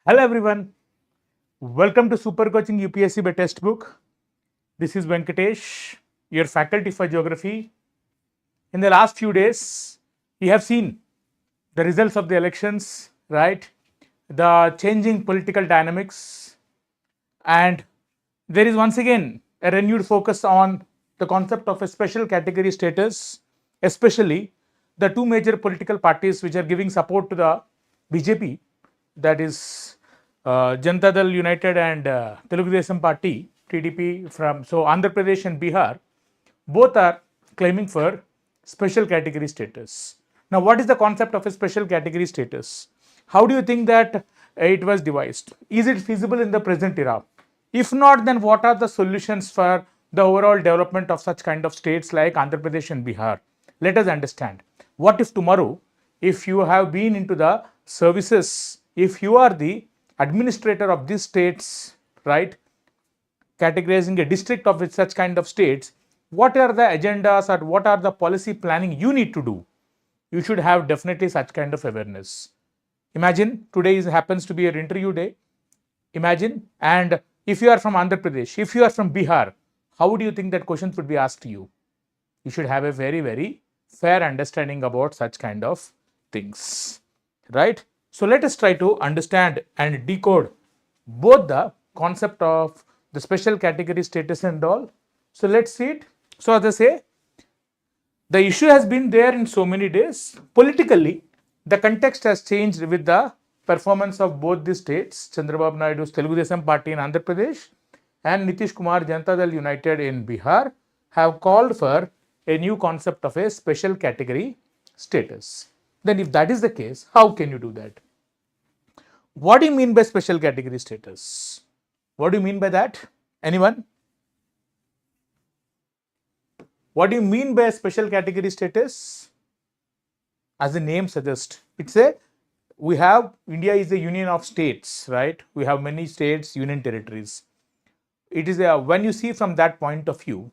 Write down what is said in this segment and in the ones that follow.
Hello everyone, welcome to Super Coaching UPSC by Textbook. This is Venkatesh, your faculty for geography. In the last few days, we have seen the results of the elections, right? The changing political dynamics, and there is once again a renewed focus on the concept of a special category status, especially the two major political parties which are giving support to the BJP, that is Janata Dal United and Telugu Desam Party, TDP from Andhra Pradesh and Bihar, both are claiming for special category status. Now, what is the concept of a special category status? How do you think that it was devised? Is it feasible in the present era? If not, then what are the solutions for the overall development of such kind of states like Andhra Pradesh and Bihar? Let us understand. What if tomorrow, if you have been into the services, if you are the administrator of these states, right, categorizing a district of such kind of states, what are the agendas or what are the policy planning you need to do? You should have definitely such kind of awareness. Imagine today happens to be an interview day. Imagine, and if you are from Andhra Pradesh, if you are from Bihar, how do you think that questions would be asked to you? You should have a very, very fair understanding about such kind of things, right? So let us try to understand and decode both the concept of the special category status and all. So let's see it. So as I say, the issue has been there in so many days. Politically, the context has changed with the performance of both the states, Chandrababu Naidu's Telugu Desam Party in Andhra Pradesh and Nitish Kumar Janata Dal United in Bihar have called for a new concept of a special category status. Then if that is the case, how can you do that? What do you mean by special category status? What do you mean by that? Anyone? What do you mean by a special category status? As the name suggests, India is a union of states, right? We have many states, union territories. It is when you see from that point of view,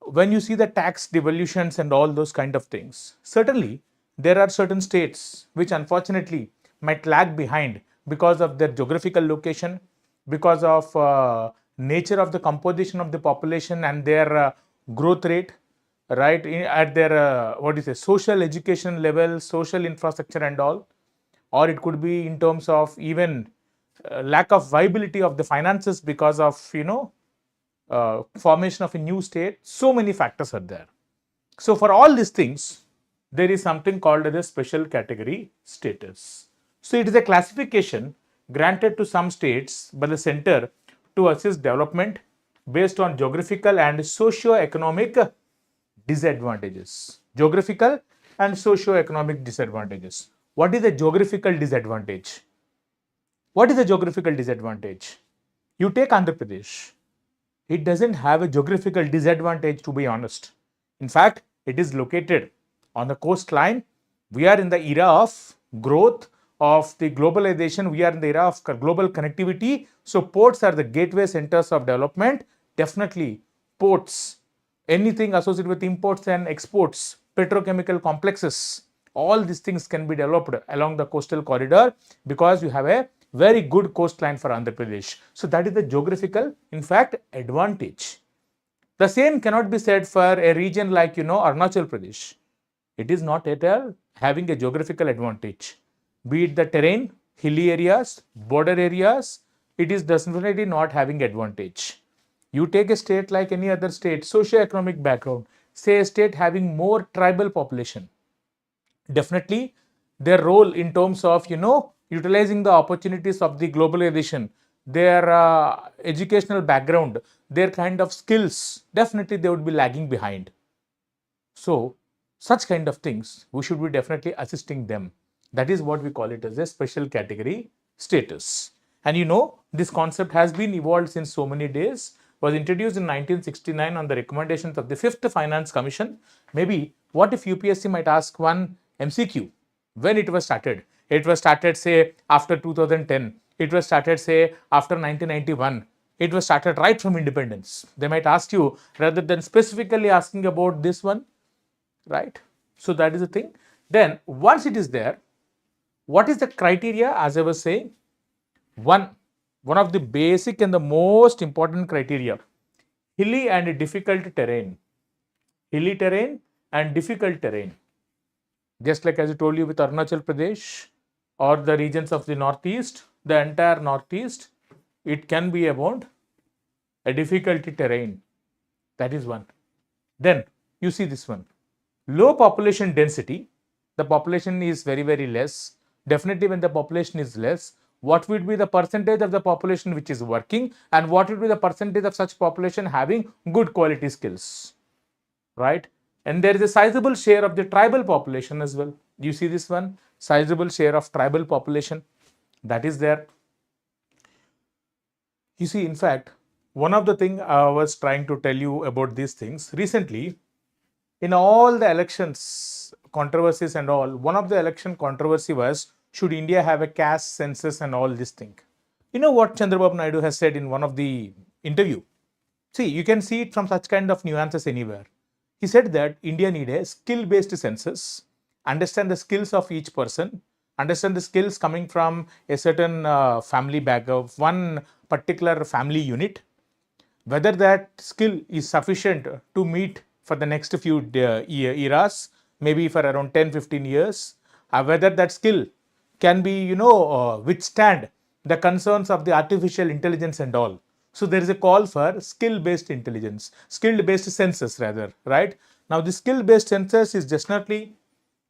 when you see the tax devolutions and all those kind of things, certainly there are certain states which unfortunately might lag behind because of their geographical location, because of nature of the composition of the population and their growth rate, right, at their social education level, social infrastructure and all, or it could be in terms of even lack of viability of the finances because of formation of a new state. So many factors are there. So for all these things, there is something called as a special category status. So it is a classification granted to some states by the center to assist development based on geographical and socio-economic disadvantages. Geographical and socio-economic disadvantages. What is the geographical disadvantage? What is the geographical disadvantage? You take Andhra Pradesh. It doesn't have a geographical disadvantage, to be honest. In fact, it is located on the coastline. We are in the era of growth, of the globalization. We are in the era of global connectivity. So ports are the gateway centers of development. Definitely ports, anything associated with imports and exports, petrochemical complexes, all these things can be developed along the coastal corridor because you have a very good coastline for Andhra Pradesh. So that is the geographical, in fact, advantage. The same cannot be said for a region like, Arunachal Pradesh. It is not at all having a geographical advantage. Be it the terrain, hilly areas, border areas, it is definitely not having advantage. You take a state like any other state, socio-economic background, say a state having more tribal population. Definitely their role in terms of, utilizing the opportunities of the globalization, their educational background, their kind of skills, definitely they would be lagging behind. So such kind of things, we should be definitely assisting them. That is what we call it as a special category status. And you know, this concept has been evolved since so many days, was introduced in 1969 on the recommendations of the 5th Finance Commission. Maybe what if UPSC might ask one MCQ? When it was started? It was started say after 2010. It was started say after 1991. It was started right from independence. They might ask you rather than specifically asking about this one, right? So that is the thing. Then once it is there, what is the criteria? As I was saying, one of the basic and the most important criteria, hilly and difficult terrain. Hilly terrain and difficult terrain. Just like as I told you with Arunachal Pradesh or the regions of the northeast, the entire northeast, it can be about a difficult terrain. That is one. Then you see this one. Low population density. The population is very, very less. Definitely when the population is less, what would be the percentage of the population which is working and what would be the percentage of such population having good quality skills, right? And there is a sizable share of the tribal population as well. You see this one, sizable share of tribal population, that is there. You see, in fact, one of the things I was trying to tell you about these things recently, in all the elections, controversies and all, one of the election controversy was, should India have a caste census and all this thing? You know what Chandrababu Naidu has said in one of the interview? See, you can see it from such kind of nuances anywhere. He said that India need a skill-based census, understand the skills of each person, understand the skills coming from a certain family background, one particular family unit, whether that skill is sufficient to meet for the next few eras, maybe for around 10-15 years, whether that skill can be, withstand the concerns of the artificial intelligence and all. So there is a call for skill-based intelligence, skill-based census rather, right? Now the skill-based census is definitely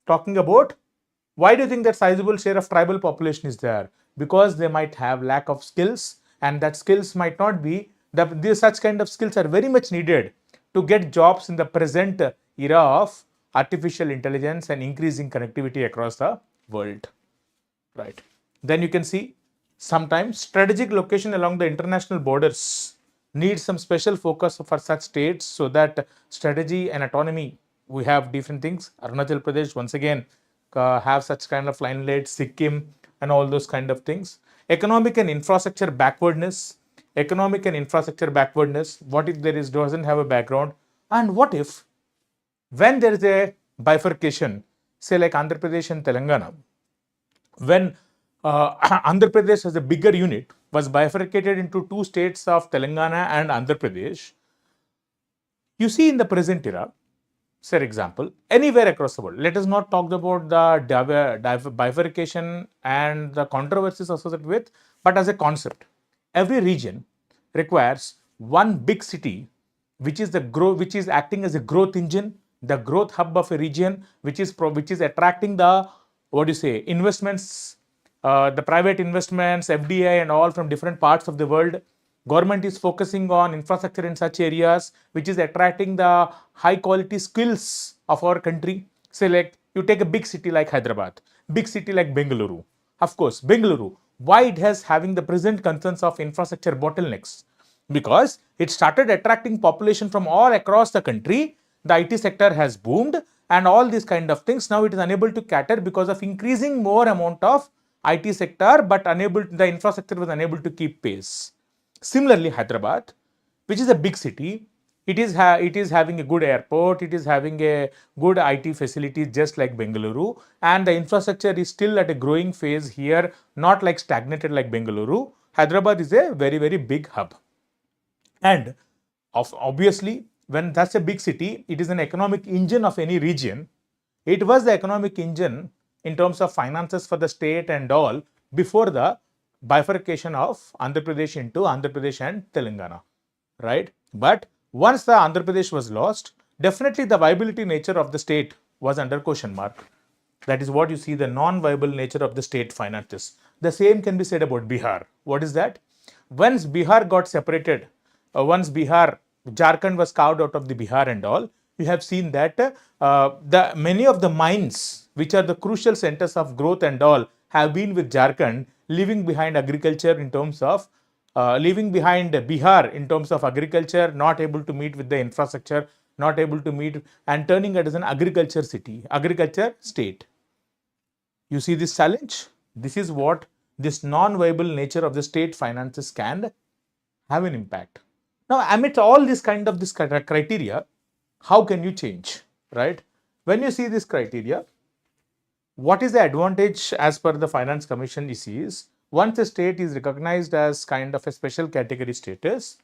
talking about, why do you think that sizable share of tribal population is there? Because they might have lack of skills, and that skills might not be, such kind of skills are very much needed to get jobs in the present era of artificial intelligence and increasing connectivity across the world, right? Then you can see sometimes strategic location along the international borders needs some special focus for such states, so that strategy and autonomy, we have different things. Arunachal Pradesh once again have such kind of limelight, Sikkim and all those kind of things. Economic and infrastructure backwardness. Economic and infrastructure backwardness. What if there doesn't have a background? And what if when there is a bifurcation, say like Andhra Pradesh and Telangana, when Andhra Pradesh as a bigger unit was bifurcated into two states of Telangana and Andhra Pradesh, you see in the present era, for example, anywhere across the world, let us not talk about the bifurcation and the controversies associated with, but as a concept, every region requires one big city which is acting as a growth engine, the growth hub of a region, which is attracting the investments, the private investments, FDI and all from different parts of the world. Government is focusing on infrastructure in such areas which is attracting the high quality skills of our country. Say like you take a big city like Hyderabad, big city like Bengaluru. Of course, Bengaluru, why it has having the present concerns of infrastructure bottlenecks? Because it started attracting population from all across the country. The IT sector has boomed and all these kind of things. Now it is unable to cater because of increasing more amount of IT sector, but the infrastructure was unable to keep pace. Similarly, Hyderabad, which is a big city, it is having a good airport, it is having a good IT facilities just like Bengaluru, and the infrastructure is still at a growing phase here, not like stagnated like Bengaluru. Hyderabad is a very, very big hub. And obviously, when that's a big city, it is an economic engine of any region. It was the economic engine in terms of finances for the state and all before the bifurcation of Andhra Pradesh into Andhra Pradesh and Telangana, right? But once the Andhra Pradesh was lost, definitely the viability nature of the state was under question mark. That is what you see, the non-viable nature of the state finances. The same can be said about Bihar. What is that? Once Bihar got separated, Jharkhand was carved out of the Bihar and all, you have seen that many of the mines which are the crucial centers of growth and all, have been with Jharkhand, leaving behind agriculture in terms of leaving behind Bihar in terms of agriculture, not able to meet with the infrastructure, not able to meet, and turning it as an agriculture city, agriculture state. You see this challenge? This is what this non-viable nature of the state finances can have an impact. Now, amidst all this criteria, how can you change, right? When you see this criteria, what is the advantage as per the Finance Commission is once a state is recognized as kind of a special category status,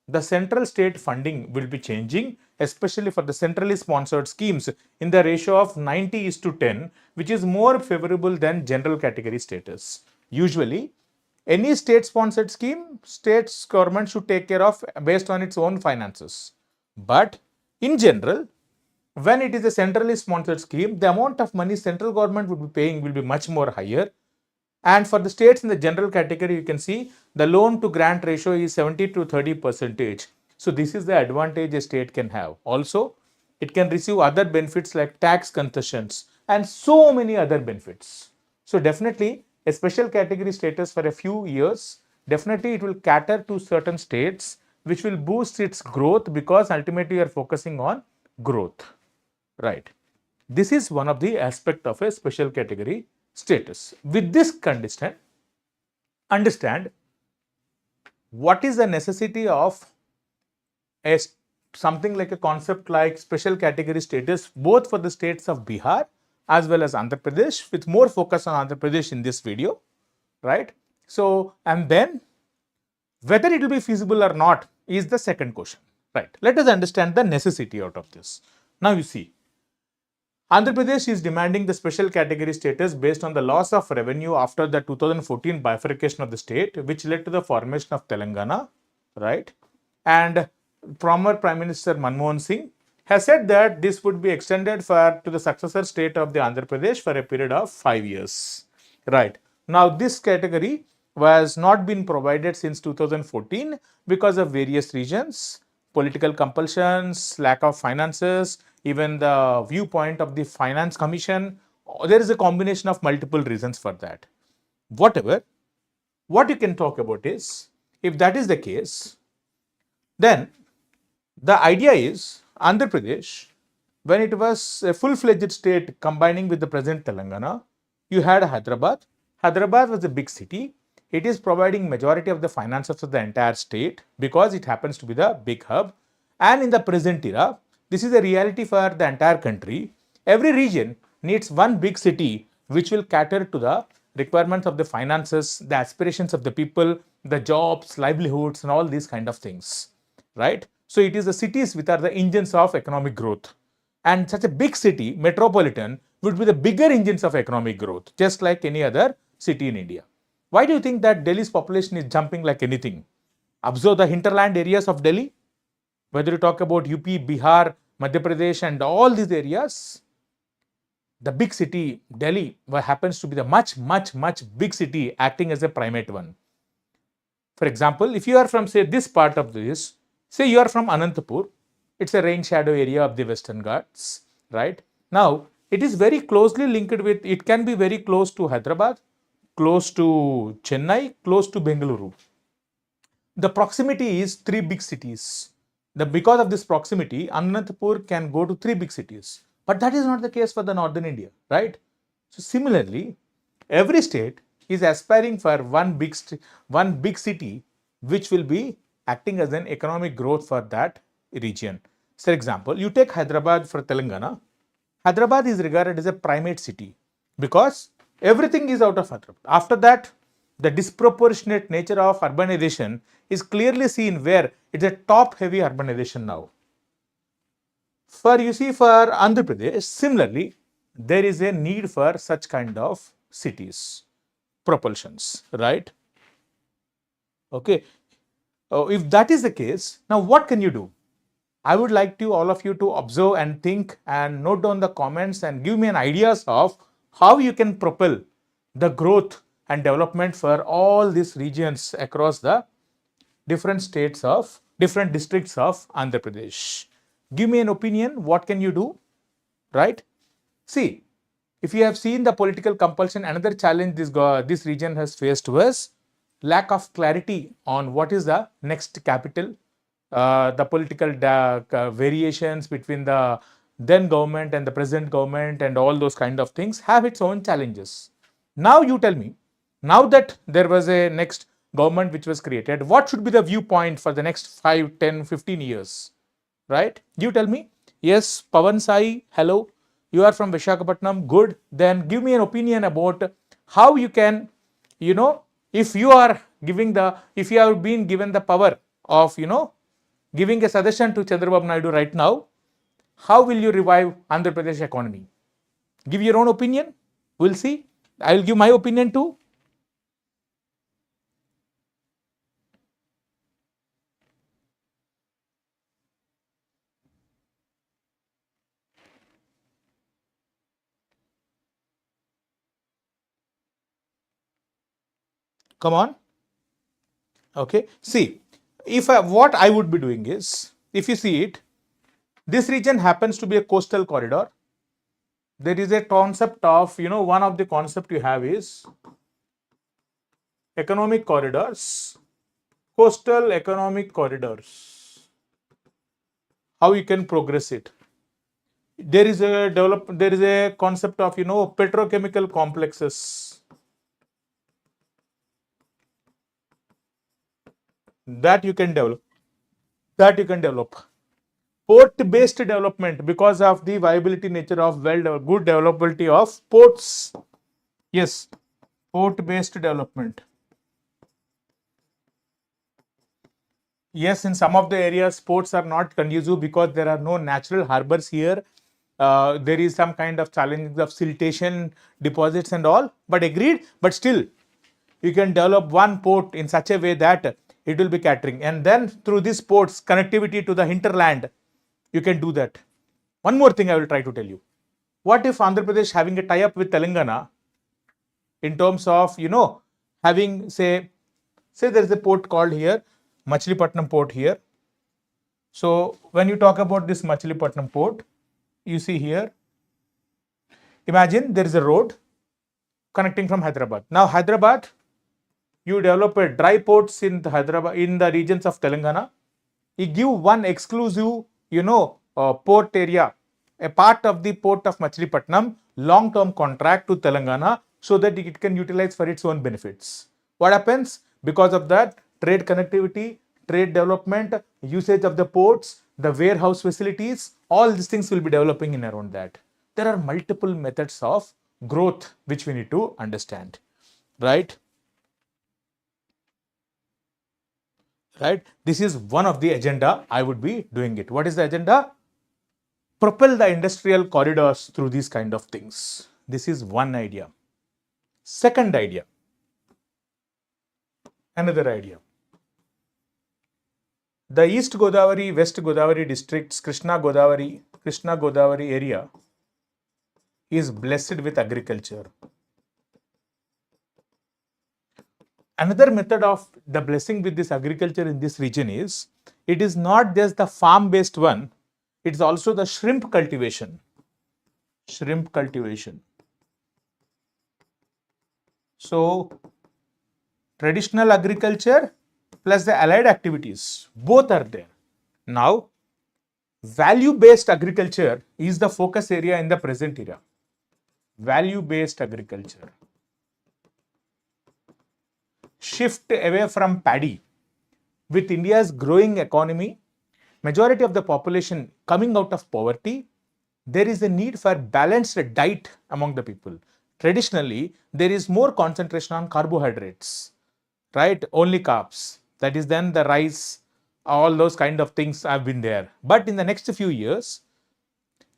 the central state funding will be changing, especially for the centrally sponsored schemes in the ratio of 90:10, which is more favorable than general category status. Usually, any state sponsored scheme, state's government should take care of based on its own finances. But in general, when it is a centrally sponsored scheme, the amount of money central government would be paying will be much more higher. And for the states in the general category, you can see the loan to grant ratio is 70 to 30%. So this is the advantage a state can have. Also, it can receive other benefits like tax concessions and so many other benefits. So definitely a special category status for a few years, definitely it will cater to certain states which will boost its growth because ultimately you are focusing on growth, right? This is one of the aspect of a special category status. With this condition, understand what is the necessity of something like a concept like special category status both for the states of Bihar as well as Andhra Pradesh, with more focus on Andhra Pradesh in this video, right? So, and then whether it will be feasible or not is the second question, right? Let us understand the necessity out of this. Now you see, Andhra Pradesh is demanding the special category status based on the loss of revenue after the 2014 bifurcation of the state, which led to the formation of Telangana, right? And former Prime Minister Manmohan Singh has said that this would be extended to the successor state of the Andhra Pradesh for a period of 5 years, right? Now, this category was not been provided since 2014 because of various reasons, political compulsions, lack of finances, even the viewpoint of the Finance Commission. There is a combination of multiple reasons for that. Whatever, what you can talk about is, if that is the case, then the idea is Andhra Pradesh, when it was a full-fledged state combining with the present Telangana, you had Hyderabad. Hyderabad was a big city. It is providing majority of the finances of the entire state because it happens to be the big hub. And in the present era, this is a reality for the entire country. Every region needs one big city which will cater to the requirements of the finances, the aspirations of the people, the jobs, livelihoods, and all these kind of things, right? So it is the cities which are the engines of economic growth. And such a big city, metropolitan, would be the bigger engines of economic growth, just like any other city in India. Why do you think that Delhi's population is jumping like anything? Observe the hinterland areas of Delhi. Whether you talk about UP, Bihar, Madhya Pradesh and all these areas, the big city, Delhi, happens to be the much big city acting as a primate one. For example, if you are from, say, this part of this, say you are from Anantapur, it's a rain shadow area of the Western Ghats, right? Now, it is very closely linked with, it can be very close to Hyderabad, close to Chennai, close to Bengaluru. The proximity is 3 big cities. Because of this proximity, Anantapur can go to 3 big cities. But that is not the case for the northern India, right? So similarly, every state is aspiring for one big city which will be acting as an economic growth for that region. For example, you take Hyderabad for Telangana. Hyderabad is regarded as a primate city because everything is out of Hyderabad. After that, the disproportionate nature of urbanization is clearly seen where it's a top-heavy urbanization now. For Andhra Pradesh, similarly, there is a need for such kind of cities, propulsions, right? Okay. If that is the case, now what can you do? I would like all of you to observe and think and note down the comments and give me an ideas of how you can propel the growth and development for all these regions across the different districts of Andhra Pradesh. Give me an opinion, what can you do, right? See, if you have seen the political compulsion, another challenge this region has faced was lack of clarity on what is the next capital, the political variations between the then government and the present government and all those kind of things have its own challenges. Now you tell me, now that there was a next government which was created, what should be the viewpoint for the next 5, 10, 15 years? Right? You tell me. Yes, Pavan Sai, hello. You are from Visakhapatnam. Good. Then give me an opinion about how you can, if you are if you have been given the power of, giving a suggestion to Chandrababu Naidu right now, how will you revive Andhra Pradesh economy? Give your own opinion. We'll see. I will give my opinion too. Come on. Okay. See, what I would be doing is, if you see it, this region happens to be a coastal corridor. There is a concept of, one of the concept you have is economic corridors, coastal economic corridors. How you can progress it? There is a concept of, petrochemical complexes that you can develop. Port-based development, because of the viability nature of good developability of ports. Yes, port-based development. Yes, in some of the areas, ports are not conducive because there are no natural harbors here. There is some kind of challenge of siltation deposits and all, but agreed. But still, you can develop one port in such a way that it will be catering. And then through these ports, connectivity to the hinterland, you can do that. One more thing I will try to tell you. What if Andhra Pradesh having a tie-up with Telangana in terms of, having, say there is a port called here, Machilipatnam port here. So when you talk about this Machilipatnam port, you see here, imagine there is a road connecting from Hyderabad. Now Hyderabad, you develop a dry ports in Hyderabad, in the regions of Telangana. You give one exclusive, port area, a part of the port of Machilipatnam, long-term contract to Telangana, so that it can utilize for its own benefits. What happens? Because of that, trade connectivity, trade development, usage of the ports, the warehouse facilities, all these things will be developing in around that. There are multiple methods of growth which we need to understand, right? Right? This is one of the agenda I would be doing it. What is the agenda? Propel the industrial corridors through these kind of things. This is one idea. Second idea. Another idea. The East Godavari, West Godavari districts, Krishna Godavari area is blessed with agriculture. Another method of the blessing with this agriculture in this region is, it is not just the farm-based one, it is also the shrimp cultivation. Shrimp cultivation. So, traditional agriculture plus the allied activities, both are there. Now, value-based agriculture is the focus area in the present era. Value-based agriculture. Shift away from paddy. With India's growing economy, majority of the population coming out of poverty, there is a need for balanced diet among the people. Traditionally, there is more concentration on carbohydrates, right? Only carbs. That is then the rice, all those kind of things have been there. But in the next few years,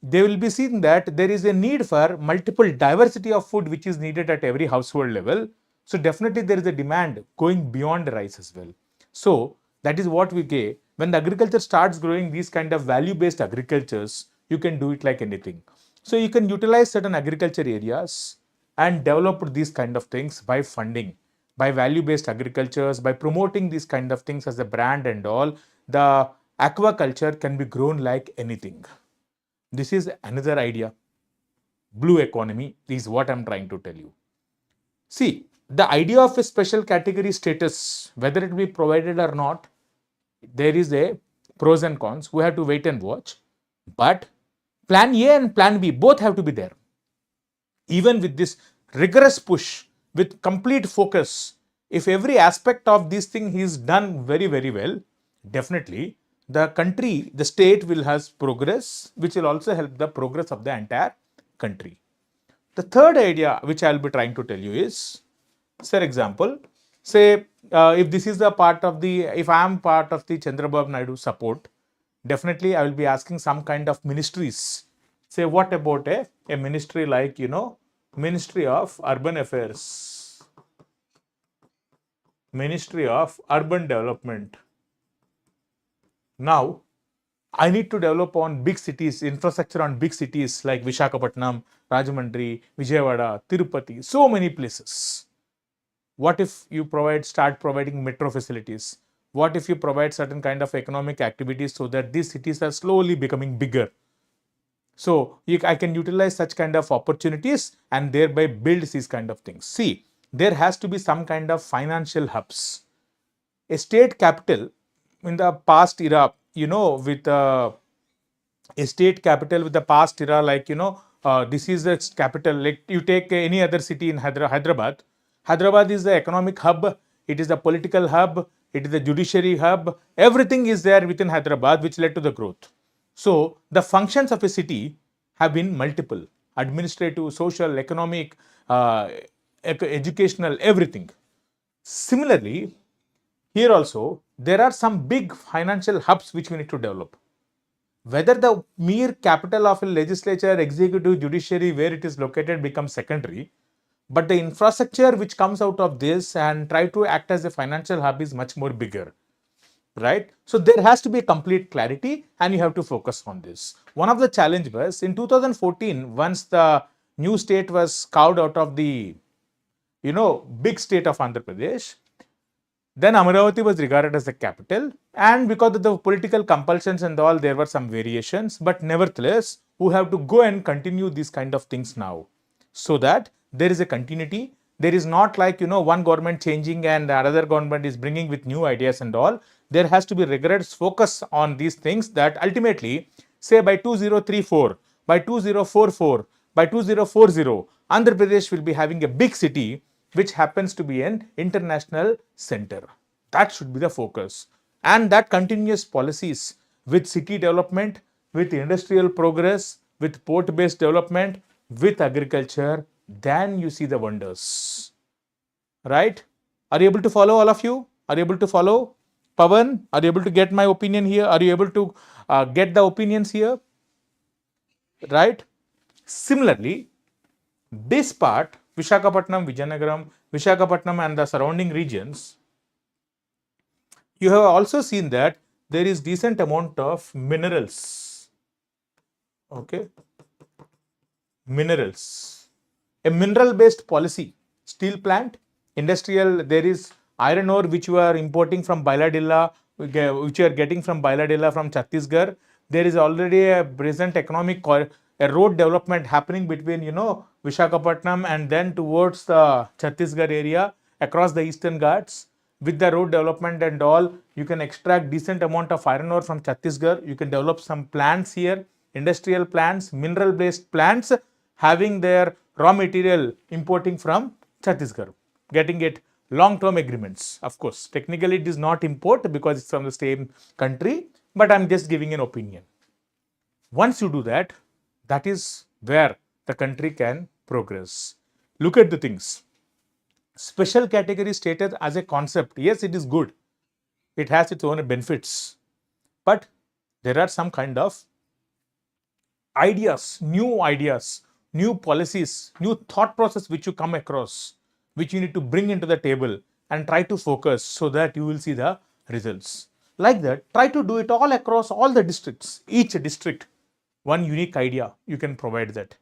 they will be seeing that there is a need for multiple diversity of food which is needed at every household level. So definitely there is a demand going beyond rice as well. So that is what we get. When the agriculture starts growing these kind of value-based agricultures, you can do it like anything. So you can utilize certain agriculture areas and develop these kind of things by funding, by value-based agricultures, by promoting these kind of things as a brand and all. The aquaculture can be grown like anything. This is another idea. blue economy is what I'm trying to tell you. See, the idea of a special category status, whether it be provided or not, there is a pros and cons. We have to wait and watch. But plan A and plan B both have to be there. Even with this rigorous push, with complete focus, if every aspect of this thing is done very, very well, definitely the country, the state will have progress, which will also help the progress of the entire country. The third idea which I will be trying to tell you is, for example, say if this is a part of the, if I am part of the Chandrababu Naidu support, definitely I will be asking some kind of ministries. Say what about a ministry like, Ministry of Urban Affairs, Ministry of Urban Development. Now, I need to develop on big cities, infrastructure on big cities like Visakhapatnam, Rajahmundry, Vijayawada, Tirupati, so many places. What if you start providing metro facilities? What if you provide certain kind of economic activities so that these cities are slowly becoming bigger? So I can utilize such kind of opportunities and thereby build these kind of things. See, there has to be some kind of financial hubs. A state capital in the past era, with a state capital with the past era, like, this is the capital, like you take any other city in Hyderabad. Hyderabad is the economic hub, it is the political hub, it is the judiciary hub, everything is there within Hyderabad, which led to the growth. So the functions of a city have been multiple: administrative, social, economic, educational, everything. Similarly, here also, there are some big financial hubs which we need to develop. Whether the mere capital of a legislature, executive, judiciary, where it is located becomes secondary, but the infrastructure which comes out of this and try to act as a financial hub is much more bigger, right? So there has to be a complete clarity and you have to focus on this. One of the challenges was in 2014, once the new state was carved out of the, big state of Andhra Pradesh, then Amaravati was regarded as the capital, and because of the political compulsions and all, there were some variations, but nevertheless, we have to go and continue these kind of things now, so that there is a continuity. There is not like, one government changing and another government is bringing with new ideas and all. There has to be rigorous focus on these things that ultimately, say by 2034, by 2044, by 2040, Andhra Pradesh will be having a big city which happens to be an international center. That should be the focus. And that continuous policies with city development, with industrial progress, with port-based development, with agriculture, then you see the wonders. Right? Are you able to follow, all of you? Are you able to follow? Pawan, are you able to get my opinion here? Are you able to get the opinions here? Right? Similarly, this part, Visakhapatnam, Vizianagaram, Visakhapatnam and the surrounding regions, you have also seen that there is decent amount of minerals. Okay. Minerals. A mineral-based policy. Steel plant, industrial, there is iron ore which you are importing from Bailadilla, which you are getting from Bailadilla from Chhattisgarh. There is already a present economic, a road development happening between, Visakhapatnam and then towards the Chhattisgarh area across the Eastern Ghats. With the road development and all, you can extract decent amount of iron ore from Chhattisgarh. You can develop some plants here, industrial plants, mineral-based plants, having their raw material importing from Chhattisgarh, getting it long-term agreements. Of course, technically it is not import because it's from the same country, but I'm just giving an opinion. Once you do that, that is where the country can progress. Look at the things. Special category status as a concept, yes, it is good. It has its own benefits. But there are some kind of ideas, new policies, new thought process which you come across, which you need to bring into the table and try to focus so that you will see the results. Like that, try to do it all across all the districts. Each district, one unique idea, you can provide that.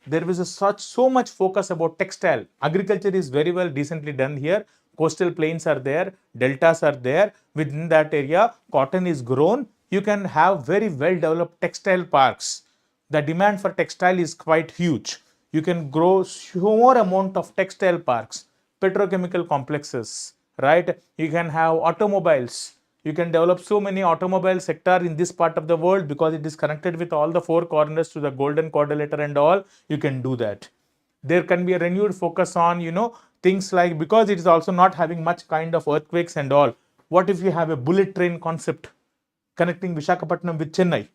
There is so much focus about textile. Agriculture is very well decently done here. Coastal plains are there, deltas are there. Within that area, cotton is grown. You can have very well developed textile parks. The demand for textile is quite huge. You can grow more amount of textile parks, petrochemical complexes, right? You can have automobiles. You can develop so many automobile sector in this part of the world because it is connected with all the four corners to the golden quadrilateral and all. You can do that. There can be a renewed focus on, things like, because it is also not having much kind of earthquakes and all. What if you have a bullet train concept connecting Visakhapatnam with Chennai?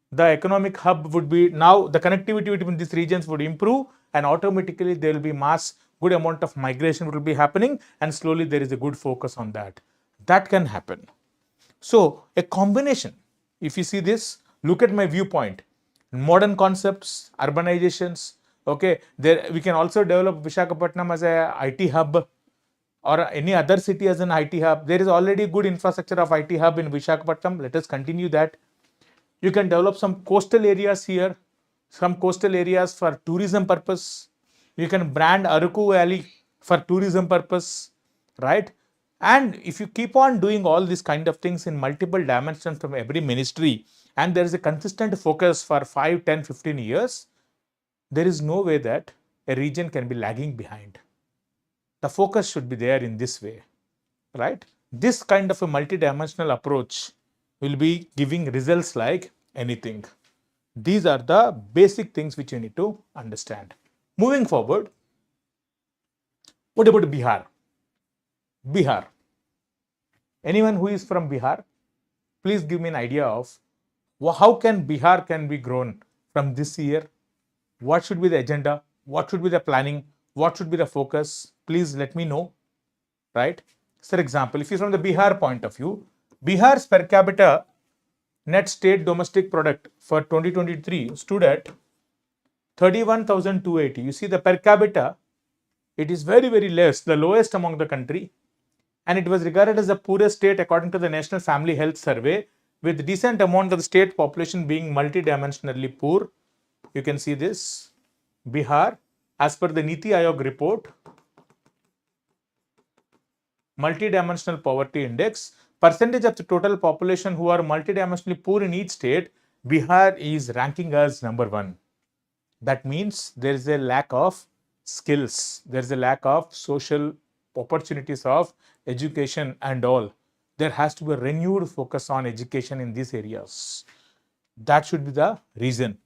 The economic hub would be, now the connectivity between these regions would improve, and automatically there will be good amount of migration will be happening, and slowly there is a good focus on that. That can happen. So a combination, if you see this, look at my viewpoint, modern concepts, urbanizations, okay, there we can also develop Visakhapatnam as a IT hub, or any other city as an IT hub. There is already good infrastructure of IT hub in Visakhapatnam. Let us continue that. You can develop some coastal areas here, some coastal areas for tourism purpose. You can brand Araku Valley for tourism purpose, right? And if you keep on doing all these kind of things in multiple dimensions from every ministry, and there is a consistent focus for 5, 10, 15 years, there is no way that a region can be lagging behind. The focus should be there in this way, right? This kind of a multidimensional approach will be giving results like anything. These are the basic things which you need to understand. Moving forward, what about Bihar? Bihar. Anyone who is from Bihar, please give me an idea of how can Bihar can be grown from this year? What should be the agenda? What should be the planning? What should be the focus? Please let me know, right? For example, if you from the Bihar point of view, Bihar's per capita net state domestic product for 2023 stood at 31,280. You see the per capita, it is very, very less, the lowest among the country. And it was regarded as the poorest state according to the National Family Health Survey, with decent amount of the state population being multidimensionally poor. You can see this. Bihar, as per the Niti Aayog report, multidimensional poverty index, percentage of the total population who are multidimensionally poor in each state, Bihar is ranking as number 1. That means there is a lack of skills, there is a lack of social opportunities of education and all. There has to be a renewed focus on education in these areas. That should be the reason.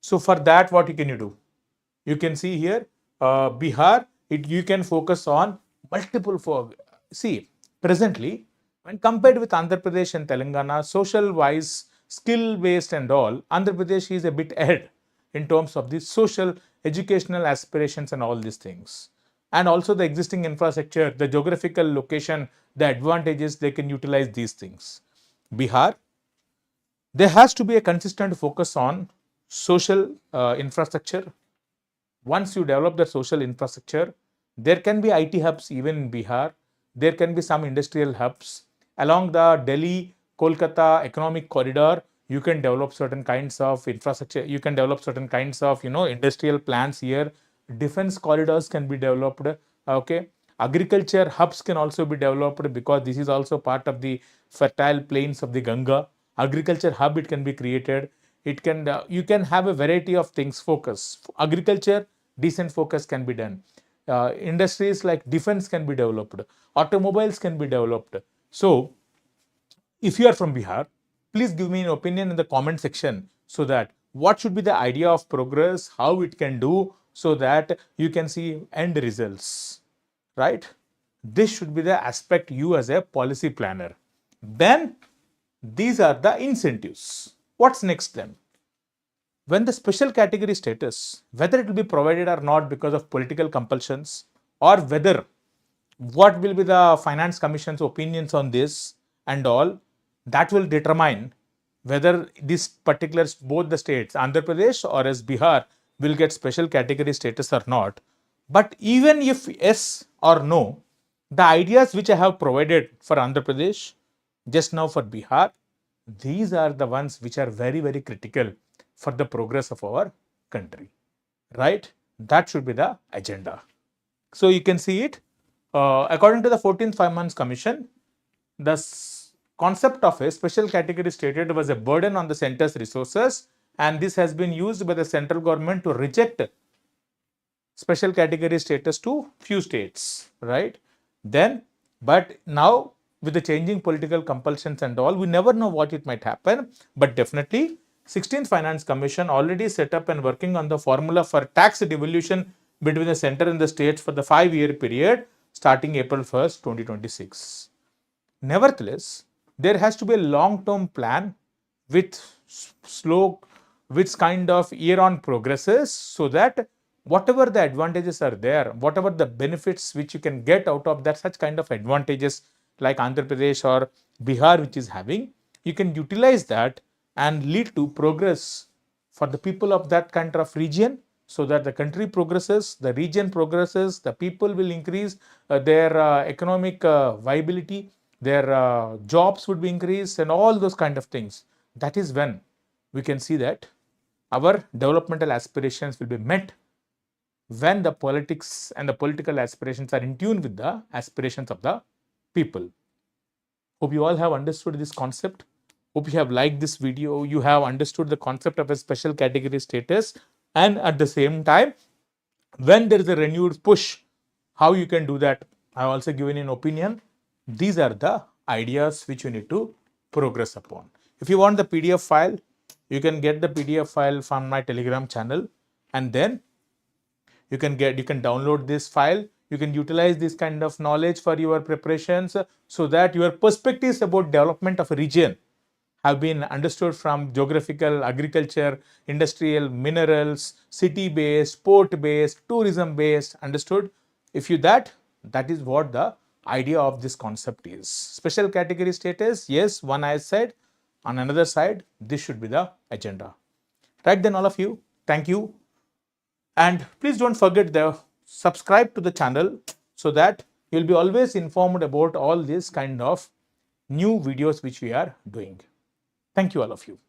So for that, what can you do? You can see here, Bihar, you can focus on multiple. See, presently, when compared with Andhra Pradesh and Telangana, social-wise, skill-based and all, Andhra Pradesh is a bit ahead in terms of the social, educational aspirations and all these things. And also the existing infrastructure, the geographical location, the advantages, they can utilize these things. Bihar, there has to be a consistent focus on social infrastructure. Once you develop the social infrastructure, there can be IT hubs even in Bihar. There can be some industrial hubs. Along the Delhi-Kolkata economic corridor, you can develop certain kinds of infrastructure. You can develop certain kinds of, industrial plants here. Defense corridors can be developed. Okay. Agriculture hubs can also be developed because this is also part of the fertile plains of the Ganga. Agriculture hub, it can be created. It can, you can have a variety of things focus. Agriculture, decent focus can be done. Industries like defense can be developed. Automobiles can be developed. So, if you are from Bihar, please give me an opinion in the comment section so that what should be the idea of progress, how it can do, so that you can see end results, right? This should be the aspect you as a policy planner. Then, these are the incentives. What's next then? When the special category status, whether it will be provided or not because of political compulsions, or whether what will be the Finance Commission's opinions on this and all, that will determine whether this particular, both the states, Andhra Pradesh or as Bihar, will get special category status or not. But even if yes or no, the ideas which I have provided for Andhra Pradesh, just now for Bihar, these are the ones which are very, very critical for the progress of our country, right? That should be the agenda. So you can see it. According to the 14th 5 months commission, the concept of a special category stated was a burden on the center's resources, and this has been used by the central government to reject special category status to few states, right? Then, but now with the changing political compulsions and all, we never know what it might happen. But definitely, 16th Finance Commission already set up and working on the formula for tax devolution between the center and the states for the 5-year period starting April 1st, 2026. Nevertheless, there has to be a long-term plan with slow, with kind of year-on progresses, so that whatever the advantages are there, whatever the benefits which you can get out of that, such kind of advantages like Andhra Pradesh or Bihar which is having, you can utilize that and lead to progress for the people of that kind of region, so that the country progresses, the region progresses, the people will increase their economic viability, their jobs would be increased, and all those kind of things. That is when we can see that our developmental aspirations will be met, when the politics and the political aspirations are in tune with the aspirations of the people. Hope you all have understood this concept. Hope you have liked this video. You have understood the concept of a special category status, and at the same time, when there is a renewed push, how you can do that, I have also given an opinion. These are the ideas which you need to progress upon. If you want the PDF file, you can get the PDF file from my Telegram channel, and then you can download this file. You can utilize this kind of knowledge for your preparations, so that your perspectives about development of a region have been understood from geographical, agriculture, industrial, minerals, city-based, port-based, tourism-based, understood. If you that is what the idea of this concept is. Special category status, yes, one I said. On another side, this should be the agenda. Right then, all of you, thank you. And please don't forget to subscribe to the channel, so that you'll be always informed about all these kind of new videos which we are doing. Thank you, all of you.